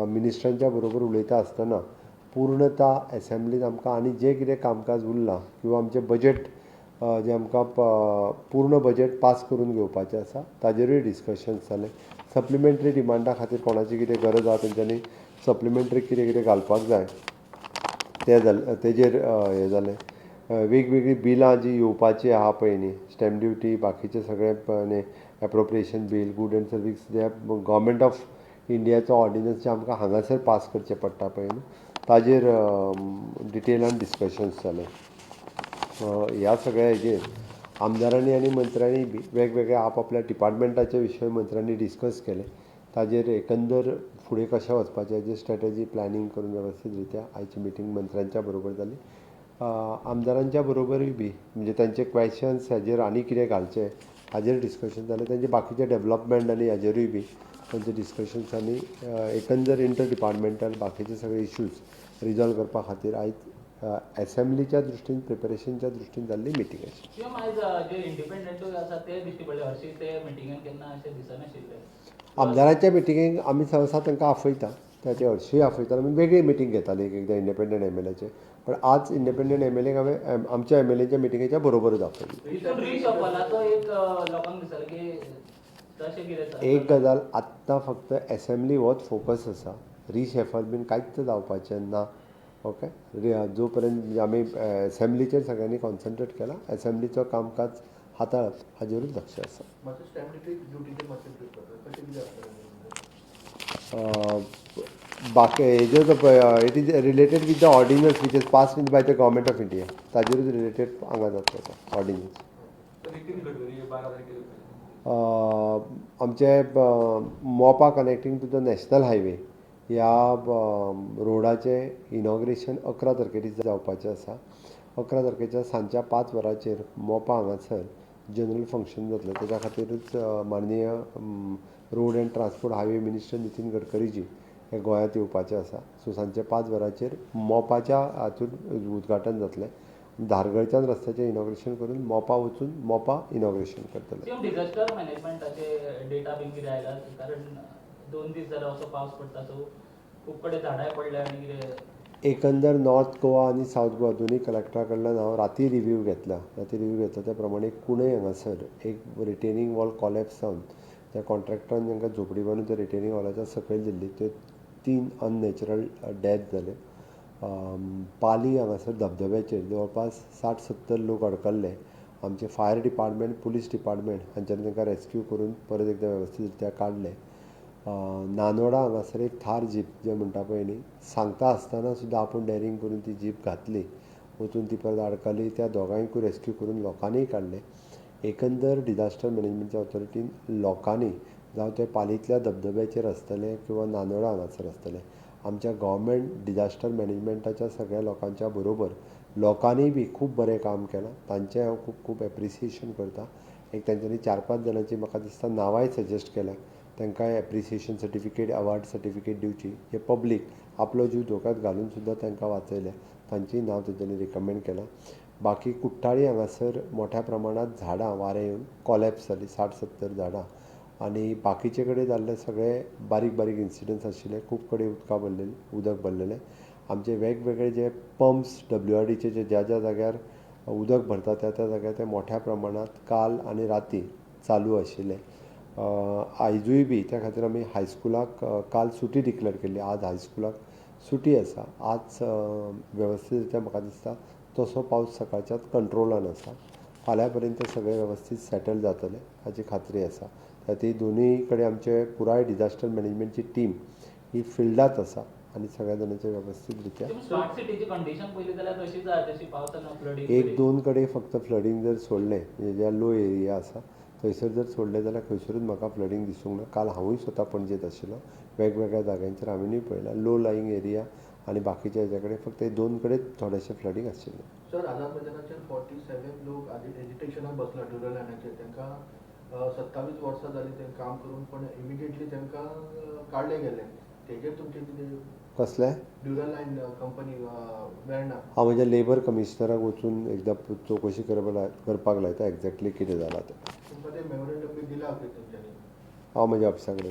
मिनिस्टरांच्या बरोबर उलयता आसतना पूर्णता एसेंब्लीत आमकां आनी जें कितें कामकाज उरलां किंवा आमचें बजेट जें आमकां पूर्ण बजेट पास करून घेवपाचें आसा ताजेरूय डिस्कशन्स जालें. सप्लिमेंटरी डिमांडा खातीर कोणाची कितें गरज आसा तेंच्यांनी सप्लिमेंटरी कितें कितें घालपाक जाय तेजेर हें जालें. वेगवेगळी बिलां जीं येवपाची आहा पळय न्ही, स्टॅम्प ड्युटी, बाकीचे सगळे appropriation bill, good end service जे गव्हर्मेंट ऑफ इंडियाचो ऑर्डिनन्स जे आमकां हांगासर पास करचे पडटा पळय न्ही, ताजेर डिटेलान डिस्कशन्स जाले. ह्या सगळ्या हेजेर आमदारांनी आनी मंत्र्यांनी वेगवेगळ्या आपआपल्या डिपार्टमेंटाचे विशय मंत्र्यांनी डिस्कस केले. ताजेर एकंदर फुडें कशें वचपाचें हेजी स्ट्रॅटजी प्लॅनिंग करून वेवस्थीत रित्या आयची मिटींग मंत्र्यांच्या बरोबर जाली. आमदारांच्या बरोबरूय बी म्हणजे तांचे क्वेश्चन्स हेजेर आनी कितें घालचें हाजेर डिस्कशन जालें. तांचे बाकीचे डेवलपमेंट आनी हाजेरूय बी तांचे डिस्कशन्स आनी एकंदर इंटर डिपार्टमेंटल बाकीचे सगळे इश्यूज रिजॉल्व करपा खातीर आयज एसेंब्लीच्या दृश्टीन प्रिपेरेशनच्या दृश्टीन जाल्ली मिटींग आशिल्ली. आमदारांच्या मिटिंगेक आमी सहसा तांकां आपयता, ते हरशीं आपयता. आमी वेगळी मिटींग घेताली एकदां इंडिपेंडंट एमएलएचे, पण आज इंडिपेंडंट एमएलएक हांवें आमच्या एमएलएच्या मिटिंगेच्या बरोबरूच आपयली. एक गजाल आत्तां फक्त एसेंब्ली होच फोकस आसा, रिशेफल बीन कांयच जावपाचें ना. ओके, जो पर्यंत आमी एसेंब्लीचेर सगळ्यांनी कॉन्सन्ट्रेट केला, एसेंब्लीचो कामकाज हाताळप हाजेरूच लक्ष आसा. बाकी हेजेर it is related with the ordinance which is passed by the government of India, ताजेरूच रिलेटेड हांगा जातलो तो ऑर्डिनन्स. आमचे Mopa connecting to the national highway ह्या रोडाचें इनॉग्रेशन 11 तारखेर जावपाचें आसा. 11 तारखेच्या सांजच्या 5 वरांचेर मोपा हांगासर जनरल फंक्शन जातलें. तेच्या खातीरूच माननीय road and transport highway minister Nitin Gadkari ji हे गोंयांत येवपाचे आसा. सो सांजचे 5 वरांचेर मोपाच्या हातूंत उद्घाटन जातलें. धारगळच्यान रस्त्याचें इनॉग्रेशन करून मोपा वचून मोपा इनॉग्रेशन करतले. एकंदर नॉर्थ गोवा आनी सावथ गोवा दोनूय कलेक्टरा कडल्यान हांव राती रिव्यू घेतला त्या प्रमाणे कुणय हांगासर एक रिटेनिंग वॉल कॉलेप्स जावन त्या कॉन्ट्रॅक्टरान जांकां झोपडी बांदून त्या रिटेनिंग वॉलाच्या सकयल दिल्ली त्यो 3 अननॅचरल डेथ जाले. पाली हांगासर धबधब्याचेर जवळपास 60-70 लोक अडकल्ले. आमचे फायर डिपार्टमेंट, पुलीस डिपार्टमेंट हांच्यानी तांकां रेस्क्यू करून परत एकदां वेवस्थीत रित्या काडले. नानोडा हांगासर एक थार जीप जें म्हणटा पळय न्ही, सांगता आसतना सुद्दां आपूण डॅरिंग करून ती जीप घातली, वचून ती परत अडकली. त्या दोगांयकूय रेस्क्यू करून लोकांनीय काडले. एकंदर डिजास्टर मॅनेजमेंटच्या ऑथॉरिटीन लोकांनी जावं ते पालींतल्या धबधब्याचेर आसतले किंवा नानोडा हांगासर आसतले, आमच्या गव्हर्मेंट डिजास्टर मॅनेजमेंटाच्या सगळ्या लोकांच्या बरोबर लोकांनी बी खूब बरें काम केलां. तांचें हांव खूब खूब एप्रिसिएशन करतां. एक तांच्यांनी 4-5 जाणांची म्हाका दिसता नांवांय सजेस्ट केल्या, तांकांय एप्रिसिएशन सर्टिफिकेट, अवॉर्ड सर्टिफिकेट दिवची. जे पब्लीक आपलो जीव धोक्यांत घालून सुद्दां तांकां वाचयल्या, तांचीय नांव तेंच्यांनी रिकमेंड केलां. बाकी कुट्टाळी हांगासर मोठ्या प्रमाणांत झाडां वारें येवन कॉलेप्स जालीं, 60-70 झाडां. आनी बाकीचे कडेन जाल्ले सगळे बारीक बारीक इन्सिडंट्स आशिल्ले. खूब कडेन उदक भरलेलें. आमचे वेगवेगळे जे पंप्स WRDचे जे ज्या ज्या जाग्यार उदक भरता त्या त्या जाग्यार ते मोठ्या प्रमाणांत काल आनी राती चालू आशिल्ले. आयजूय बी त्या खातीर आमी हायस्कुलाक काल सुटी डिक्लेअर केल्ली. आज हायस्कुलाक सुटी आसा. आज वेवस्थीत रित्या म्हाका दिसता तसो पावस सकाळच्याच कंट्रोलान आसा. फाल्यां पर्यंत सगळें वेवस्थीत सेटल जातलें हाची खात्री आसा. ती दोनूय कडेन आमचे पुराय डिजास्टर मॅनेजमेंटची टीम ही फिल्डांत आसा आनी सगळ्या जाणांचे वेवस्थीत रित्या 1-2 कडेन फक्त फ्लडींग जर सोडलें म्हणजे ज्या लो एरिया आसा थंयसर जर सोडलें जाल्यार खंयसरूच म्हाका फ्लडींग दिसूंक ना. काल हांवूय स्वता पणजेंत आशिल्लो. वेगवेगळ्या जाग्यांचेर हांवेनूय पळयलां लो लायींग एरिया आनी बाकीच्या हेच्या कडेन फक्त 2 कडेन थोडेंशें फ्लडींग आशिल्लें. सर, आझाद मैदानाचेर 47 लोक एजिटेशनाक बसला ड्युरल लँडाचेर. तांकां 27 वर्सां जालीं तें काम करून, पण इमिडिएटली तांकां काडले गेले. तेजेर तुमचें कितें? कसलें? ड्युरल लँड कंपनी मेळना. हांव म्हज्या लेबर कमिशनराक वचून एकदां चवकशी करपाक लायता एक्झॅक्टली कितें जालां तें. तुमकां तें मेमोरेंडम बी दिला तुमच्यांनी? हांव म्हज्या ऑफिसा कडेन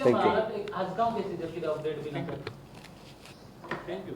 Thank you. आजगाव केसीचेर कितें अपडेट बीन आसा? थँक्यू.